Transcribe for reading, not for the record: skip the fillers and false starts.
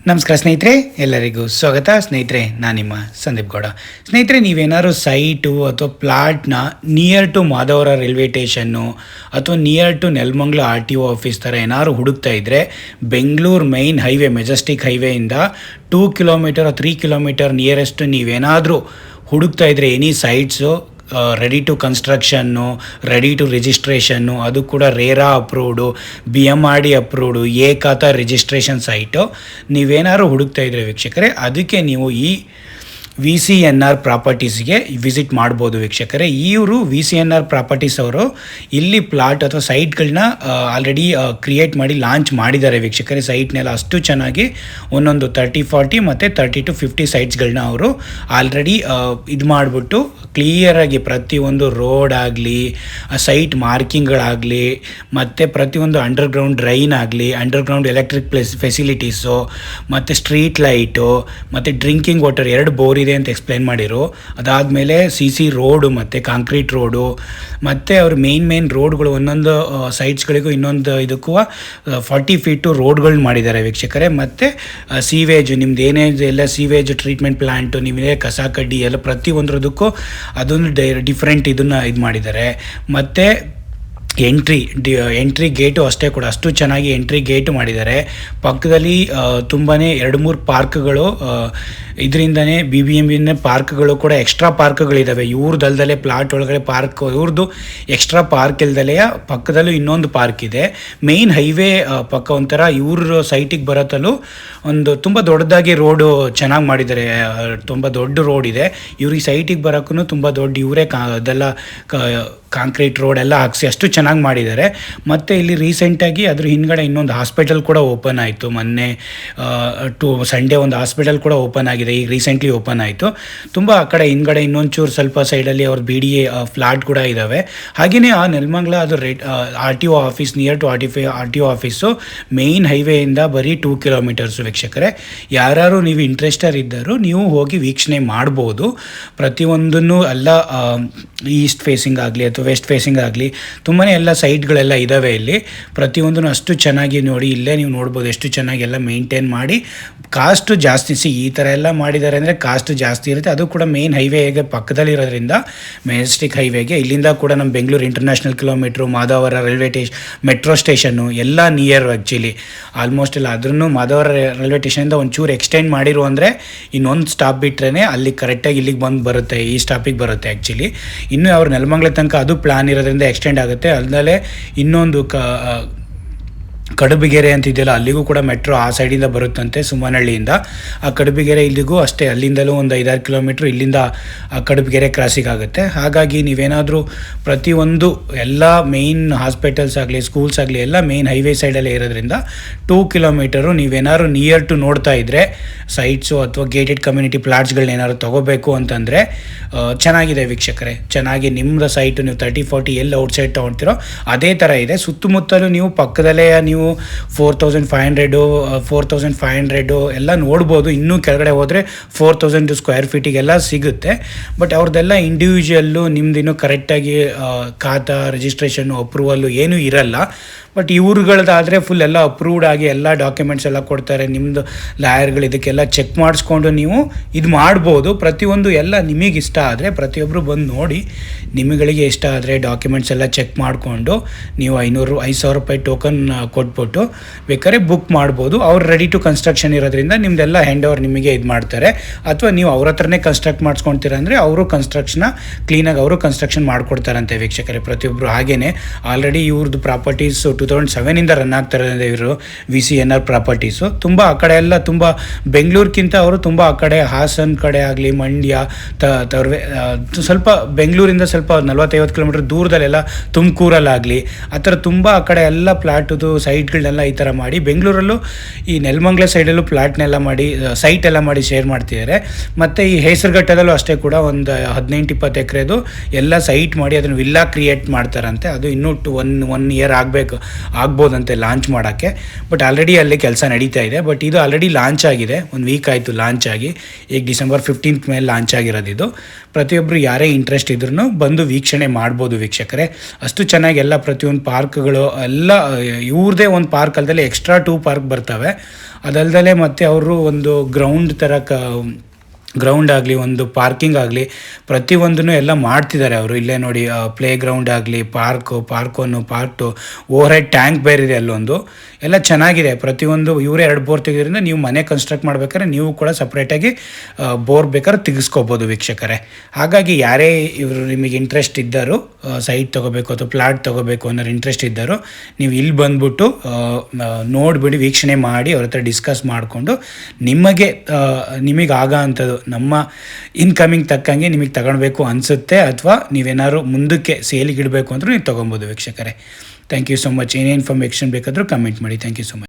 ನಮಸ್ಕಾರ ಸ್ನೇಹಿತರೆ, ಎಲ್ಲರಿಗೂ ಸ್ವಾಗತ. ಸ್ನೇಹಿತರೆ, ನಾನು ನಿಮ್ಮ ಸಂದೀಪ್ ಗೌಡ. ಸ್ನೇಹಿತರೆ, ನೀವೇನಾದ್ರು ಸೈಟು ಅಥವಾ ಪ್ಲಾಟ್ನ near to Madhavara railway station ಅಥವಾ near to Nelamangala RTO office ಥರ ಏನಾದ್ರು ಹುಡುಕ್ತಾ ಇದ್ದರೆ, ಬೆಂಗಳೂರು ಮೈನ್ ಹೈವೇ ಮೆಜೆಸ್ಟಿಕ್ ಹೈವೇಯಿಂದ 2 ಕಿಲೋಮೀಟರ್ 3 ಕಿಲೋಮೀಟರ್ ನಿಯರೆಸ್ಟ್ ನೀವೇನಾದರೂ ಹುಡುಕ್ತಾ ಇದ್ದರೆ any sites ready to construction, ready to registration, ಅದು ಕೂಡ RERA approved, BMRD approved, khata registration site ನೀವೇನಾದ್ರು ಹುಡುಕ್ತಾ ಇದ್ರೆ ವೀಕ್ಷಕರೇ, ಅದಕ್ಕೆ ನೀವು ಈ VCNR ಪ್ರಾಪರ್ಟೀಸ್ಗೆ ವಿಸಿಟ್ ಮಾಡ್ಬೋದು ವೀಕ್ಷಕರೇ. ಇವರು VCNR ಪ್ರಾಪರ್ಟೀಸ್ ಅವರು ಇಲ್ಲಿ ಪ್ಲಾಟ್ ಅಥವಾ ಸೈಟ್ಗಳನ್ನ ಆಲ್ರೆಡಿ ಕ್ರಿಯೇಟ್ ಮಾಡಿ ಲಾಂಚ್ ಮಾಡಿದ್ದಾರೆ ವೀಕ್ಷಕರೇ. ಸೈಟ್ನೆಲ್ಲ ಅಷ್ಟು ಚೆನ್ನಾಗಿ ಒಂದೊಂದು 30-40 ಮತ್ತು 30-50 ಸೈಟ್ಸ್ಗಳನ್ನ ಅವರು ಆಲ್ರೆಡಿ ಇದು ಮಾಡಿಬಿಟ್ಟು ಕ್ಲಿಯರಾಗಿ ಪ್ರತಿಯೊಂದು ರೋಡ್ ಆಗಲಿ, ಸೈಟ್ ಮಾರ್ಕಿಂಗ್ಗಳಾಗಲಿ, ಮತ್ತು ಪ್ರತಿಯೊಂದು ಅಂಡರ್ಗ್ರೌಂಡ್ ಡ್ರೈನ್ ಆಗಲಿ, ಅಂಡರ್ಗ್ರೌಂಡ್ ಎಲೆಕ್ಟ್ರಿಕ್ ಫೆಸಿಲಿಟೀಸು, ಮತ್ತು ಸ್ಟ್ರೀಟ್ ಲೈಟು, ಮತ್ತು ಡ್ರಿಂಕಿಂಗ್ ವಾಟರ್ 2 ಬೋರ್ ಇದೆ ಅಂತ ಎಕ್ಸ್ಪ್ಲೈನ್ ಮಾಡಿರು. ಅದಾದಮೇಲೆ CC ರೋಡು ಮತ್ತು ಕಾಂಕ್ರೀಟ್ ರೋಡು, ಮತ್ತು ಅವ್ರ ಮೇನ್ ರೋಡ್ಗಳು ಒಂದೊಂದು ಸೈಟ್ಸ್ಗಳಿಗೂ ಇನ್ನೊಂದು ಇದಕ್ಕೂ 40 ಫೀಟು ರೋಡ್ಗಳು ಮಾಡಿದ್ದಾರೆ ವೀಕ್ಷಕರೇ. ಮತ್ತು ಸೀವೇಜು ನಿಮ್ದು ಏನೇ ಎಲ್ಲ ಸೀವೇಜ್ ಟ್ರೀಟ್ಮೆಂಟ್ ಪ್ಲ್ಯಾಂಟು, ನಿಮ್ಮದೇ ಕಸ ಕಡ್ಡಿ ಎಲ್ಲ ಪ್ರತಿಯೊಂದರದಕ್ಕೂ ಅದೊಂದು ಡಿಫ್ರೆಂಟ್ ಇದನ್ನು ಇದು ಮಾಡಿದ್ದಾರೆ. ಮತ್ತು ಎಂಟ್ರಿ ಗೇಟು ಅಷ್ಟೇ ಕೂಡ ಅಷ್ಟು ಚೆನ್ನಾಗಿ ಎಂಟ್ರಿ ಗೇಟು ಮಾಡಿದ್ದಾರೆ. ಪಕ್ಕದಲ್ಲಿ ತುಂಬಾ 2-3 ಪಾರ್ಕ್ಗಳು, ಇದರಿಂದನೇ BBMP ಪಾರ್ಕ್ಗಳು ಕೂಡ ಎಕ್ಸ್ಟ್ರಾ ಪಾರ್ಕ್ಗಳಿದ್ದಾವೆ. ಇವ್ರದ್ದಲ್ದಲೇ ಪ್ಲಾಟ್ ಒಳಗಡೆ ಪಾರ್ಕ್, ಇವ್ರದ್ದು ಎಕ್ಸ್ಟ್ರಾ ಪಾರ್ಕ್ ಇಲ್ದಲೇ ಪಕ್ಕದಲ್ಲೂ ಇನ್ನೊಂದು ಪಾರ್ಕ್ ಇದೆ. ಮೇಯ್ನ್ ಹೈವೇ ಪಕ್ಕ ಒಂಥರ ಇವ್ರ ಸೈಟಿಗೆ ಬರತ್ತಲ್ಲೂ ಒಂದು ತುಂಬ ದೊಡ್ಡದಾಗಿ ರೋಡು ಚೆನ್ನಾಗಿ ಮಾಡಿದ್ದಾರೆ. ತುಂಬ ದೊಡ್ಡ ರೋಡ್ ಇದೆ. ಇವ್ರಿಗೆ ಸೈಟಿಗೆ ಬರೋಕ್ಕೂ ತುಂಬ ದೊಡ್ಡ ಇವರೇ ಅದೆಲ್ಲ ಕಾಂಕ್ರೀಟ್ ರೋಡ್ ಎಲ್ಲ ಹಾಕ್ಸಿ ಅಷ್ಟು ಚೆನ್ನಾಗಿ ಮಾಡಿದ್ದಾರೆ. ಮತ್ತು ಇಲ್ಲಿ ರೀಸೆಂಟಾಗಿ ಅದ್ರ ಹಿಂದ್ಗಡೆ ಇನ್ನೊಂದು ಹಾಸ್ಪಿಟಲ್ ಕೂಡ ಓಪನ್ ಆಯಿತು. ಮೊನ್ನೆ ಸಂಡೇ ಒಂದು ಹಾಸ್ಪಿಟಲ್ ಕೂಡ ಓಪನ್ ಆಗಿದೆ, ಈಗ ರೀಸೆಂಟ್ಲಿ ಓಪನ್ ಆಯಿತು. ತುಂಬ ಆ ಕಡೆ ಹಿಂದ್ಗಡೆ ಇನ್ನೊಂಚೂರು ಸ್ವಲ್ಪ ಸೈಡಲ್ಲಿ ಅವ್ರ BDA ಫ್ಲಾಟ್ ಕೂಡ ಇದ್ದಾವೆ. ಹಾಗೆಯೇ ಆ ನೆಲಮಂಗಲ ಅದು RTO office near to RTO office main ಹೈವೇಯಿಂದ ಬರೀ 2 ಕಿಲೋಮೀಟರ್ಸು ವೀಕ್ಷಕರೇ. ಯಾರು ನೀವು ಇಂಟ್ರೆಸ್ಟರ್ ಇದ್ದರೂ ನೀವು ಹೋಗಿ ವೀಕ್ಷಣೆ ಮಾಡ್ಬೋದು. ಪ್ರತಿಯೊಂದನ್ನು ಎಲ್ಲ ಈಸ್ಟ್ ಫೇಸಿಂಗ್ ಆಗಲಿ ಅಥವಾ ವೆಸ್ಟ್ ಫೇಸಿಂಗ್ ಆಗಲಿ ತುಂಬಾ ಎಲ್ಲ ಸೈಟ್ಗಳೆಲ್ಲ ಇದ್ದಾವೆ ಇಲ್ಲಿ. ಪ್ರತಿಯೊಂದನ್ನು ಅಷ್ಟು ಚೆನ್ನಾಗಿ ನೋಡಿ, ಇಲ್ಲೇ ನೀವು ನೋಡ್ಬೋದು ಎಷ್ಟು ಚೆನ್ನಾಗಿ ಎಲ್ಲ ಮೇಂಟೈನ್ ಮಾಡಿ. ಕಾಸ್ಟು ಜಾಸ್ತಿ, ಈ ಥರ ಎಲ್ಲ ಮಾಡಿದ್ದಾರೆ ಅಂದರೆ ಕಾಸ್ಟ್ ಜಾಸ್ತಿ ಇರುತ್ತೆ. ಅದು ಕೂಡ ಮೇನ್ ಹೈವೇಗೆ ಪಕ್ಕದಲ್ಲಿರೋದ್ರಿಂದ, ಮೆಜೆಸ್ಟಿಕ್ ಹೈವೇಗೆ ಇಲ್ಲಿಂದ ಕೂಡ ನಮ್ಮ Bengaluru international kilometre, Madhavara railway metro station ಎಲ್ಲ ನಿಯರ್ ಆ್ಯಕ್ಚುಲಿ ಆಲ್ಮೋಸ್ಟ್ ಎಲ್ಲ. ಆದ್ರೂ ಮಾಧವರ ರೈಲ್ವೆ ಸ್ಟೇಷನಿಂದ ಒಂಚೂರು ಎಕ್ಸ್ಟೆಂಡ್ ಮಾಡಿರು ಅಂದರೆ ಇನ್ನೊಂದು ಸ್ಟಾಪ್ ಬಿಟ್ಟರೆ ಅಲ್ಲಿ ಕರೆಕ್ಟಾಗಿ ಇಲ್ಲಿಗೆ ಬಂದು ಬರುತ್ತೆ, ಈ ಸ್ಟಾಪಿಗೆ ಬರುತ್ತೆ ಆ್ಯಕ್ಚುಲಿ. ಇನ್ನೂ ಅವ್ರು ನೆಲಮಂಗಲ ತನಕ ಅದು ಪ್ಲಾನ್ ಇರೋದ್ರಿಂದ ಎಕ್ಸ್ಟೆಂಡ್ ಆಗುತ್ತೆ. ಅಲ್ಲದೆ ಇನ್ನೊಂದು ಕಡುಬಿಗೆರೆ ಅಂತಿದೆಯಲ್ಲ, ಅಲ್ಲಿಗೂ ಕೂಡ ಮೆಟ್ರೋ ಆ ಸೈಡಿಂದ ಬರುತ್ತಂತೆ, ಸುಮ್ಮನಹಳ್ಳಿಯಿಂದ. ಆ ಕಡುಬಿಗೆರೆ ಇಲ್ಲಿಗೂ ಅಷ್ಟೇ, ಅಲ್ಲಿಂದಲೂ ಒಂದು 5-6 ಕಿಲೋಮೀಟ್ರ್ ಇಲ್ಲಿಂದ ಆ ಕಡುಬಿಗೆರೆ ಕ್ರಾಸಿಂಗ್ ಆಗುತ್ತೆ. ಹಾಗಾಗಿ ನೀವೇನಾದರೂ ಪ್ರತಿಯೊಂದು ಎಲ್ಲ ಮೇಯ್ನ್ ಹಾಸ್ಪಿಟಲ್ಸ್ ಆಗಲಿ, ಸ್ಕೂಲ್ಸ್ ಆಗಲಿ ಎಲ್ಲ ಮೇಯ್ನ್ ಹೈವೇ ಸೈಡಲ್ಲೇ ಇರೋದ್ರಿಂದ 2 ಕಿಲೋಮೀಟರು ನೀವೇನಾದ್ರು ನಿಯರ್ ಟು ನೋಡ್ತಾ ಇದ್ದರೆ ಸೈಟ್ಸು ಅಥವಾ ಗೇಟೆಡ್ ಕಮ್ಯುನಿಟಿ ಪ್ಲಾಟ್ಸ್ಗಳನ್ನ ಏನಾದ್ರು ತೊಗೋಬೇಕು ಅಂತಂದರೆ ಚೆನ್ನಾಗಿದೆ ವೀಕ್ಷಕರೇ. ಚೆನ್ನಾಗಿ ನಿಮ್ಮದು ಸೈಟು ನೀವು 30-40 ಎಲ್ಲಿ ಔಟ್ಸೈಡ್ ತೊಗೊಳ್ತೀರೋ ಅದೇ ಥರ ಇದೆ. ಸುತ್ತಮುತ್ತಲೂ ನೀವು ಪಕ್ಕದಲ್ಲೇ ನೀವು 4500 ಎಲ್ಲ ನೋಡ್ಬೋದು. ಇನ್ನೂ ಕೆಳಗಡೆ ಹೋದರೆ 4000 ಸ್ಕ್ವೇರ್ ಫೀಟಿಗೆಲ್ಲ ಸಿಗುತ್ತೆ. ಬಟ್ ಅವ್ರದ್ದೆಲ್ಲ ಇಂಡಿವಿಜುವಲ್ಲು, ನಿಮ್ದು ಇನ್ನೂ ಕರೆಕ್ಟಾಗಿ ಖಾತಾ ರಿಜಿಸ್ಟ್ರೇಷನ್ನು ಅಪ್ರೂವಲ್ಲು ಏನೂ ಇರಲ್ಲ. ಬಟ್ ಇವ್ರುಗಳದ್ದಾದರೆ ಫುಲ್ ಎಲ್ಲ ಅಪ್ರೂವ್ಡ್ ಆಗಿ ಎಲ್ಲ ಡಾಕ್ಯುಮೆಂಟ್ಸ್ ಎಲ್ಲ ಕೊಡ್ತಾರೆ. ನಿಮ್ಮದು ಲಾಯರ್ಗಳು ಇದಕ್ಕೆಲ್ಲ ಚೆಕ್ ಮಾಡಿಸ್ಕೊಂಡು ನೀವು ಇದು ಮಾಡ್ಬೋದು. ಪ್ರತಿಯೊಂದು ಎಲ್ಲ ನಿಮಗೆ ಇಷ್ಟ ಆದರೆ ಪ್ರತಿಯೊಬ್ಬರು ಬಂದು ನೋಡಿ, ನಿಮಗಳಿಗೆ ಇಷ್ಟ ಆದರೆ ಡಾಕ್ಯುಮೆಂಟ್ಸ್ ಎಲ್ಲ ಚೆಕ್ ಮಾಡಿಕೊಂಡು ನೀವು 5,000 ರೂಪಾಯಿ ಟೋಕನ್ ಕೊಟ್ಬಿಟ್ಟು ಬೇಕಾದ್ರೆ ಬುಕ್ ಮಾಡ್ಬೋದು. ಅವ್ರು ರೆಡಿ ಟು ಕನ್ಸ್ಟ್ರಕ್ಷನ್ ಇರೋದ್ರಿಂದ ನಿಮ್ಮದೆಲ್ಲ ಹ್ಯಾಂಡ್ ಓವರ್ ನಿಮಗೆ ಇದು ಮಾಡ್ತಾರೆ. ಅಥವಾ ನೀವು ಅವ್ರ ಹತ್ರನೇ ಕನ್ಸ್ಟ್ರಕ್ಟ್ ಮಾಡಿಸ್ಕೊಳ್ತೀರ ಅಂದರೆ ಅವರು ಕ್ಲೀನಾಗಿ ಅವರು ಕನ್ಸ್ಟ್ರಕ್ಷನ್ ಮಾಡಿಕೊಡ್ತಾರಂತೆ ವೀಕ್ಷಕರೇ ಪ್ರತಿಯೊಬ್ಬರು. ಹಾಗೆಯೇ ಆಲ್ರೆಡಿ ಇವ್ರದ್ದು ಪ್ರಾಪರ್ಟೀಸು 2007ಇಂದ ರನ್ ಆಗ್ತಾರೆ ಇವರು VCNR ಪ್ರಾಪರ್ಟೀಸು. ತುಂಬ ಆ ಕಡೆ ಎಲ್ಲ ತುಂಬ ಬೆಂಗಳೂರಿಗಿಂತ ಅವರು ತುಂಬ ಆ ಕಡೆ ಹಾಸನ ಕಡೆ ಆಗಲಿ, ಮಂಡ್ಯ, ಸ್ವಲ್ಪ ಬೆಂಗಳೂರಿಂದ ಸ್ವಲ್ಪ 40-50 ಕಿಲೋಮೀಟರ್ ದೂರದಲ್ಲೆಲ್ಲ ತುಮಕೂರಲ್ಲಾಗಲಿ ಆ ಥರ ತುಂಬ ಆ ಕಡೆ ಎಲ್ಲ ಪ್ಲಾಟದು ಸೈಟ್ಗಳನ್ನೆಲ್ಲ ಈ ಥರ ಮಾಡಿ, ಬೆಂಗಳೂರಲ್ಲೂ ಈ ನೆಲಮಂಗಲ ಸೈಡಲ್ಲೂ ಪ್ಲಾಟ್ನೆಲ್ಲ ಮಾಡಿ, ಸೈಟ್ ಎಲ್ಲ ಮಾಡಿ ಶೇರ್ ಮಾಡ್ತಿದ್ದಾರೆ. ಮತ್ತು ಈ ಹೆಸರುಘಟ್ಟದಲ್ಲೂ ಅಷ್ಟೇ ಕೂಡ ಒಂದು 18-20 ಎಕರೆದು ಎಲ್ಲ ಸೈಟ್ ಮಾಡಿ ಅದನ್ನು ವಿಲ್ಲಾ ಕ್ರಿಯೇಟ್ ಮಾಡ್ತಾರಂತೆ. ಅದು ಇನ್ನೂ 1 ಇಯರ್ ಆಗ್ಬೋದಂತೆ ಲಾಂಚ್ ಮಾಡೋಕ್ಕೆ. ಬಟ್ ಆಲ್ರೆಡಿ ಅಲ್ಲಿ ಕೆಲಸ ನಡೀತಾ ಇದೆ. ಬಟ್ ಇದು ಆಲ್ರೆಡಿ ಲಾಂಚ್ ಆಗಿದೆ, 1 ವೀಕ್ ಆಯಿತು ಲಾಂಚ್ ಆಗಿ. ಈಗ December 15th ಮೇಲೆ ಲಾಂಚ್ ಆಗಿರೋದು ಇದು. ಪ್ರತಿಯೊಬ್ಬರು ಯಾರೇ ಇಂಟ್ರೆಸ್ಟ್ ಇದ್ರೂ ಬಂದು ವೀಕ್ಷಣೆ ಮಾಡ್ಬೋದು ವೀಕ್ಷಕರೇ. ಅಷ್ಟು ಚೆನ್ನಾಗಿ ಎಲ್ಲ ಪ್ರತಿಯೊಂದು ಪಾರ್ಕ್ಗಳು ಎಲ್ಲ ಇವ್ರದೇ ಒಂದು ಪಾರ್ಕ್ ಅಲ್ಲದೆ ಎಕ್ಸ್ಟ್ರಾ 2 ಪಾರ್ಕ್ ಬರ್ತವೆ. ಅದಲ್ದಲೆ ಮತ್ತು ಅವರು ಒಂದು ಗ್ರೌಂಡ್ ಥರ ಗ್ರೌಂಡ್ ಆಗಲಿ, ಒಂದು ಪಾರ್ಕಿಂಗ್ ಆಗಲಿ, ಪ್ರತಿಯೊಂದನ್ನು ಎಲ್ಲ ಮಾಡ್ತಿದ್ದಾರೆ ಅವರು. ಇಲ್ಲೇ ನೋಡಿ, ಪ್ಲೇ ಗ್ರೌಂಡ್ ಆಗಲಿ, ಪಾರ್ಕ್ 1 ಓವರ್ ಹೆಡ್ ಟ್ಯಾಂಕ್ ಬೇರೆ ಇದೆ ಅಲ್ಲೊಂದು. ಎಲ್ಲ ಚೆನ್ನಾಗಿದೆ ಪ್ರತಿಯೊಂದು. ಇವರೇ 2 ಬೋರ್ ತೆಗೆದ್ರಿಂದ ನೀವು ಮನೆ ಕನ್ಸ್ಟ್ರಕ್ಟ್ ಮಾಡ್ಬೇಕಾದ್ರೆ ನೀವು ಕೂಡ ಸಪ್ರೇಟಾಗಿ ಬೋರ್ ಬೇಕಾದ್ರೆ ತೆಗೆಸ್ಕೋಬೋದು ವೀಕ್ಷಕರೇ. ಹಾಗಾಗಿ ಯಾರೇ ಇವರು ನಿಮಗೆ ಇಂಟ್ರೆಸ್ಟ್ ಇದ್ದರು, ಸೈಟ್ ತೊಗೋಬೇಕು ಅಥವಾ ಪ್ಲಾಟ್ ತೊಗೋಬೇಕು ಅನ್ನೋರು ಇಂಟ್ರೆಸ್ಟ್ ಇದ್ದರು, ನೀವು ಇಲ್ಲಿ ಬಂದ್ಬಿಟ್ಟು ನೋಡಿಬಿಡಿ, ವೀಕ್ಷಣೆ ಮಾಡಿ ಅವ್ರ ಹತ್ರ ಡಿಸ್ಕಸ್ ಮಾಡಿಕೊಂಡು ನಿಮಗೆ ಆಗ ಅಂಥದ್ದು ನಮ್ಮ ಇನ್ಕಮಿಂಗ್ ತಕ್ಕಂಗೆ ನಿಮಗೆ ತಗೊಳ್ಬೇಕು ಅನಿಸುತ್ತೆ, ಅಥವಾ ನೀವೇನಾದ್ರು ಮುಂದಕ್ಕೆ ಸೇಲಿಗೆ ಇಡಬೇಕು ಅಂದರೂ ನೀವು ತೊಗೊಬೋದು ವೀಕ್ಷಕರೇ. Thank you so much. ಏನೇ ಇನ್ಫಾರ್ಮೇಷನ್ ಬೇಕಾದರೂ ಕಮೆಂಟ್ ಮಾಡಿ. Thank you so much.